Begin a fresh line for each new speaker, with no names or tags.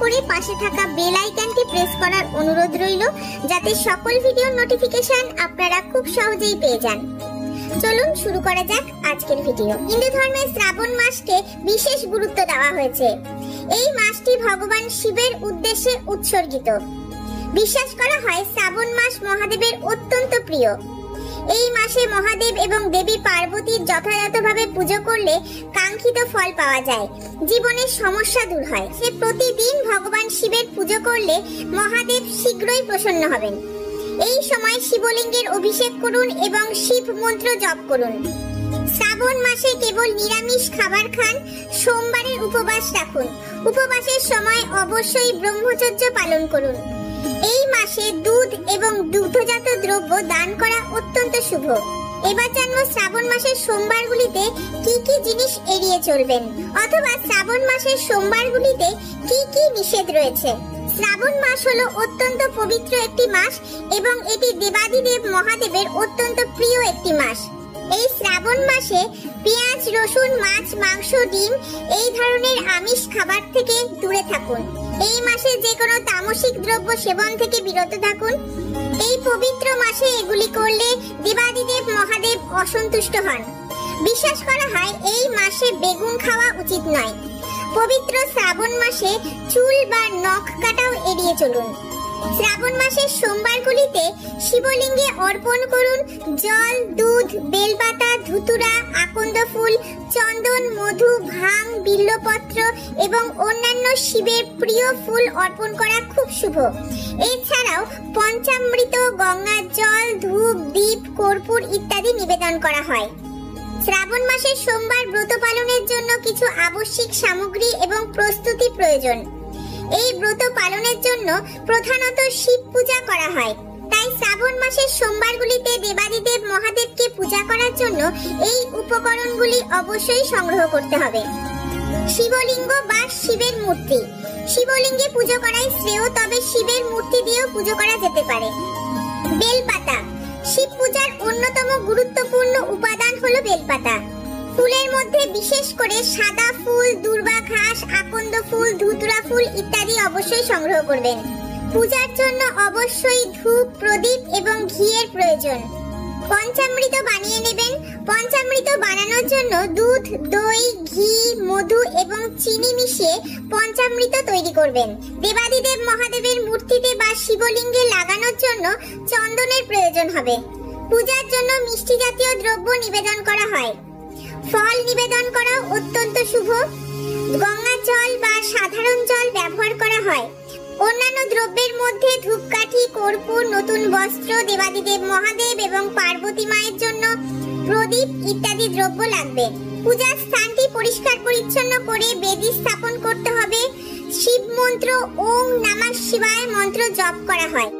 করে পাশে থাকা বেল আইকনটি প্রেস করার অনুরোধ রইল, যাতে সকল ভিডিওর নোটিফিকেশন আপনারা খুব সহজেই পেয়ে যান। চলুন শুরু করা যাক আজকের ভিডিও। হিন্দু ধর্মে শ্রাবণ মাসকে বিশেষ গুরুত্ব দেওয়া হয়েছে। এই মাসটি ভগবান শিবের উদ্দেশ্যে উৎসর্গিত। বিশ্বাস করা হয় শ্রাবণ মাস মহাদেবের অত্যন্ত প্রিয়। এই মাসে মহাদেব এবং দেবী পার্বতীর যথাযথভাবে পুজো করলে কাঙ্ক্ষিত ফল পাওয়া যায়, জীবনের সমস্যা দূর হয়। সে প্রতিদিন ভগবান শিবের পুজো করলে মহাদেব শীঘ্রই প্রসন্ন হবেন। এই সময় শিবলিঙ্গের অভিষেক করুন এবং শিব মন্ত্র জপ করুন। শ্রাবণ মাসে কেবল নিরামিষ খাবার খান, সোমবারের উপবাস রাখুন। উপবাসের সময় অবশ্যই ব্রহ্মচর্য পালন করুন। এই মাসে দুধ এবং দুগ্ধজাত দ্রব্য দান করা অত্যন্ত শুভ। এবার জানবো শ্রাবণ মাসের সোমবারগুলিতে কি কি জিনিস এড়িয়ে চলবেন, অথবা শ্রাবণ মাসের সোমবারগুলিতে কি কি নিষেধ রয়েছে। শ্রাবণ মাস হলো অত্যন্ত পবিত্র একটি মাস এবং এটি দেবাদিদেব মহাদেবের অত্যন্ত প্রিয় একটি মাস। এই শ্রাবণ মাসে পেঁয়াজ, রসুন, মাছ, মাংস, ডিম এই ধরনের আমিষ খাবার থেকে দূরে থাকুন। এই মাসে যে কোনো তামসিক দ্রব্য সেবন থেকে বিরত থাকুন। এই পবিত্র মাসে এগুলি করলে দেবাদিদেব মহাদেব অসন্তুষ্ট হন। বিশ্বাস করা হয় এই মাসে বেগুন খাওয়া উচিত নয়। পবিত্র শ্রাবণ মাসে চুল বা নখ কাটাও এড়িয়ে চলুন। শ্রাবণ মাসের সোমবারগুলিতে শিবলিঙ্গে অর্পণ করুন জল, দুধ, বেলপাতা, ধুতুরা, আকন্দ ফুল, চন্দন, মধু, ভাং, বিল্লপত্র এবং অন্যান্য শিবের প্রিয় ফুল অর্পণ করা খুব শুভ। এছাড়াও পঞ্চামৃত, গঙ্গার জল, ধূপ, দীপ, কর্পূর ইত্যাদি নিবেদন করা হয়। শ্রাবণ মাসের সোমবার ব্রত পালনের জন্য কিছু আবশ্যিক সামগ্রী এবং প্রস্তুতি প্রয়োজন। এই ব্রত পালনের জন্য প্রধানত শিব পূজা করা হয়, তাই শ্রাবণ মাসের সোমবারগুলিতে দেবাদিদেব মহাদেবকে পূজা করার জন্য এই উপকরণগুলি অবশ্যই সংগ্রহ করতে হবে। শিবলিঙ্গ বা শিবের মূর্তি। শিবলিঙ্গে পুজো করাই শ্রেয়, তবে শিবের মূর্তি দিয়েও পুজো করা যেতে পারে। বেলপাতা। শিব পূজার অন্যতম গুরুত্বপূর্ণ উপাদান হলো বেলপাতা। ফুলের মধ্যে বিশেষ করে সাদা ফুল, দূর্বা ঘাস, আকন্দ ফুল, ধুতুরা ফুল ইত্যাদি অবশ্যই সংগ্রহ করবেন। পূজার জন্য অবশ্যই ধূপ, প্রদীপ এবং ঘিয়ের প্রয়োজন। পঞ্চামৃত বানিয়ে নেবেন। পঞ্চামৃত বানানোর জন্য দুধ, দই, ঘি, মধু এবং চিনি মিশিয়ে পঞ্চামৃত তৈরি করবেন। দেবাদিদেব মহাদেবের মূর্তিতে বা শিবলিঙ্গে লাগানোর জন্য চন্দনের প্রয়োজন হবে। পূজার জন্য মিষ্টি জাতীয় দ্রব্য নিবেদন করা হয়। ফল নিবেদন করাও অত্যন্ত শুভ। গঙ্গা জল বা সাধারণ জল ব্যবহার করা হয়। অন্যান্য দ্রব্যের মধ্যে ধূপকাঠি, কর্পূর, নতুন বস্ত্র, দেবাদিদেব মহাদেব এবং পার্বতী মায়ের জন্য প্রদীপ ইত্যাদি দ্রব্য লাগবে। পূজার স্থানটি পরিষ্কার পরিচ্ছন্ন করে বেদি স্থাপন করতে হবে। শিব মন্ত্র ওম নমঃ শিবায় মন্ত্র জপ করা হয়।